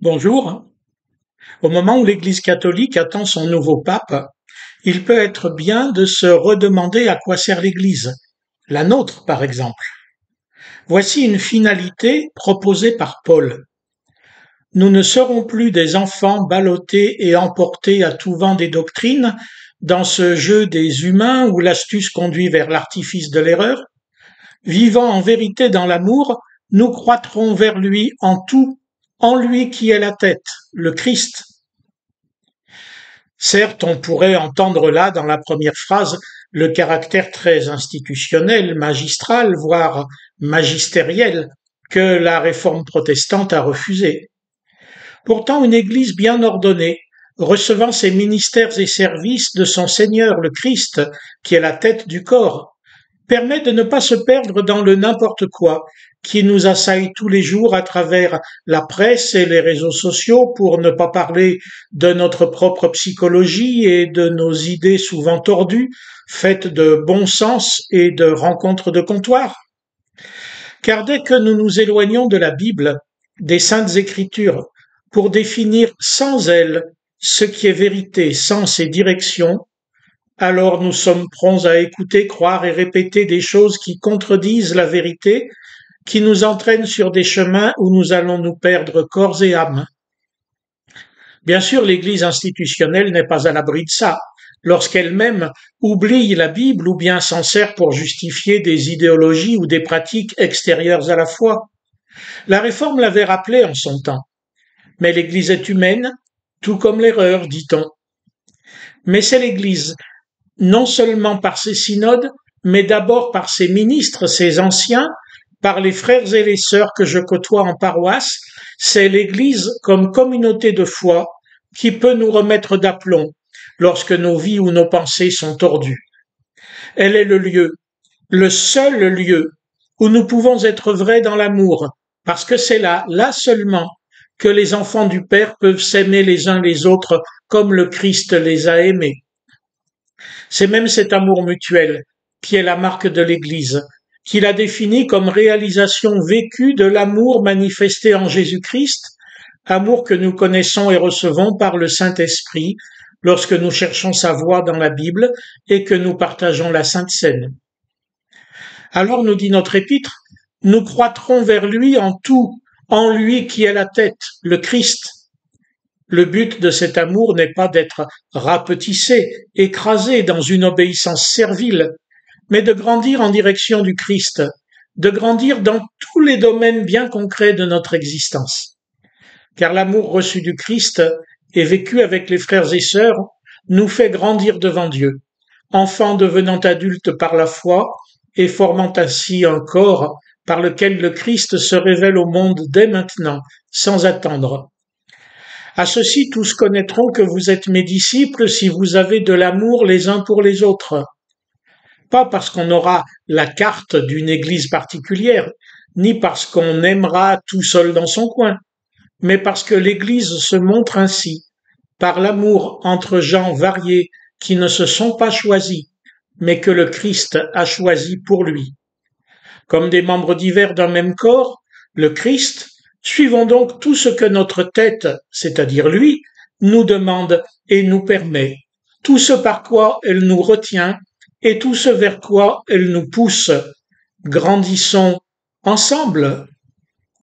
Bonjour. Au moment où l'Église catholique attend son nouveau pape, il peut être bien de se redemander à quoi sert l'Église, la nôtre par exemple. Voici une finalité proposée par Paul. Nous ne serons plus des enfants ballottés et emportés à tout vent des doctrines, dans ce jeu des humains où l'astuce conduit vers l'artifice de l'erreur. Vivant en vérité dans l'amour, nous croîtrons vers lui en tout, en lui qui est la tête, le Christ. Certes, on pourrait entendre là, dans la première phrase, le caractère très institutionnel, magistral, voire magistériel, que la réforme protestante a refusé. Pourtant, une Église bien ordonnée, recevant ses ministères et services de son Seigneur le Christ, qui est la tête du corps, permet de ne pas se perdre dans le n'importe quoi qui nous assaille tous les jours à travers la presse et les réseaux sociaux, pour ne pas parler de notre propre psychologie et de nos idées souvent tordues, faites de bon sens et de rencontres de comptoir. Car dès que nous nous éloignons de la Bible, des saintes écritures, pour définir sans elles ce qui est vérité, sens et direction, alors nous sommes prompts à écouter, croire et répéter des choses qui contredisent la vérité, qui nous entraînent sur des chemins où nous allons nous perdre corps et âme. Bien sûr, l'Église institutionnelle n'est pas à l'abri de ça, lorsqu'elle-même oublie la Bible ou bien s'en sert pour justifier des idéologies ou des pratiques extérieures à la foi. La Réforme l'avait rappelé en son temps. Mais l'Église est humaine, tout comme l'erreur, dit-on. Mais c'est l'Église, non seulement par ses synodes, mais d'abord par ses ministres, ses anciens, par les frères et les sœurs que je côtoie en paroisse, c'est l'Église comme communauté de foi qui peut nous remettre d'aplomb lorsque nos vies ou nos pensées sont tordues. Elle est le seul lieu où nous pouvons être vrais dans l'amour, parce que c'est là seulement, que les enfants du Père peuvent s'aimer les uns les autres comme le Christ les a aimés. C'est même cet amour mutuel qui est la marque de l'Église, qu'il a défini comme réalisation vécue de l'amour manifesté en Jésus-Christ, amour que nous connaissons et recevons par le Saint-Esprit lorsque nous cherchons sa voie dans la Bible et que nous partageons la Sainte Seine. Alors, nous dit notre épître, nous croîtrons vers lui en tout, en lui qui est la tête, le Christ. Le but de cet amour n'est pas d'être rapetissé, écrasé dans une obéissance servile, mais de grandir en direction du Christ, de grandir dans tous les domaines bien concrets de notre existence. Car l'amour reçu du Christ et vécu avec les frères et sœurs nous fait grandir devant Dieu, enfants devenant adultes par la foi et formant ainsi un corps par lequel le Christ se révèle au monde dès maintenant, sans attendre. À ceci, tous connaîtront que vous êtes mes disciples si vous avez de l'amour les uns pour les autres. Pas parce qu'on aura la carte d'une église particulière, ni parce qu'on aimera tout seul dans son coin, mais parce que l'église se montre ainsi, par l'amour entre gens variés qui ne se sont pas choisis, mais que le Christ a choisi pour lui. Comme des membres divers d'un même corps, le Christ, suivons donc tout ce que notre tête, c'est-à-dire lui, nous demande et nous permet, tout ce par quoi elle nous retient et tout ce vers quoi elle nous pousse. Grandissons ensemble.